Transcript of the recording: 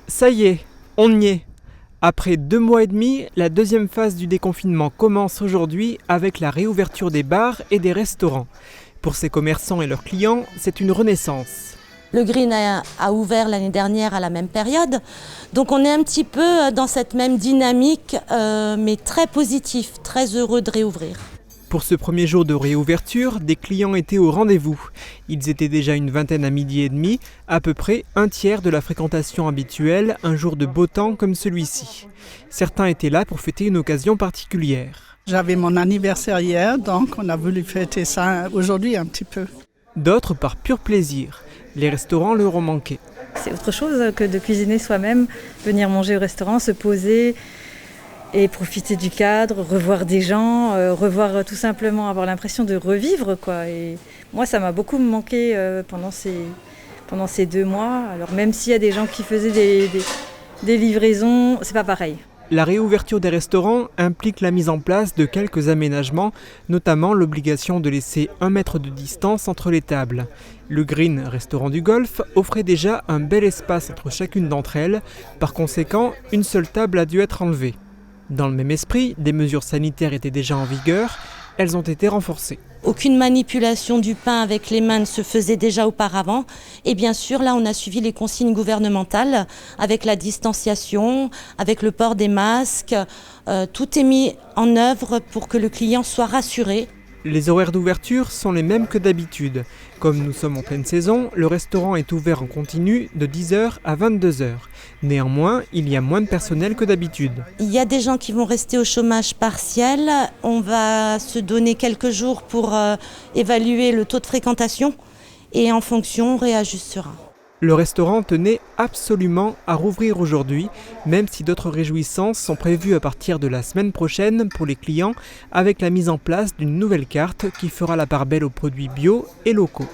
Ça y est, on y est. Après 2 mois et demi, la deuxième phase du déconfinement commence aujourd'hui avec la réouverture des bars et des restaurants. Pour ces commerçants et leurs clients, c'est une renaissance. Le Green a ouvert l'année dernière à la même période, donc on est un petit peu dans cette même dynamique, mais très positif, très heureux de réouvrir. Pour ce premier jour de réouverture, des clients étaient au rendez-vous. Ils étaient déjà une vingtaine à 12h30, à peu près un tiers de la fréquentation habituelle, un jour de beau temps comme celui-ci. Certains étaient là pour fêter une occasion particulière. J'avais mon anniversaire hier, donc on a voulu fêter ça aujourd'hui un petit peu. D'autres par pur plaisir. Les restaurants leur ont manqué. C'est autre chose que de cuisiner soi-même, venir manger au restaurant, se poser et profiter du cadre, revoir des gens, revoir tout simplement, avoir l'impression de revivre, quoi. Et moi, ça m'a beaucoup manqué pendant ces 2 mois. Alors même s'il y a des gens qui faisaient des livraisons, c'est pas pareil. La réouverture des restaurants implique la mise en place de quelques aménagements, notamment l'obligation de laisser 1 mètre de distance entre les tables. Le Green, restaurant du Golfe, offrait déjà un bel espace entre chacune d'entre elles. Par conséquent, une seule table a dû être enlevée. Dans le même esprit, des mesures sanitaires étaient déjà en vigueur. Elles ont été renforcées. Aucune manipulation du pain avec les mains ne se faisait déjà auparavant. Et bien sûr, là, on a suivi les consignes gouvernementales avec la distanciation, avec le port des masques. Tout est mis en œuvre pour que le client soit rassuré. Les horaires d'ouverture sont les mêmes que d'habitude. Comme nous sommes en pleine saison, le restaurant est ouvert en continu de 10h à 22h. Néanmoins, il y a moins de personnel que d'habitude. Il y a des gens qui vont rester au chômage partiel. On va se donner quelques jours pour évaluer le taux de fréquentation et en fonction, on réajustera. Le restaurant tenait absolument à rouvrir aujourd'hui, même si d'autres réjouissances sont prévues à partir de la semaine prochaine pour les clients, avec la mise en place d'une nouvelle carte qui fera la part belle aux produits bio et locaux.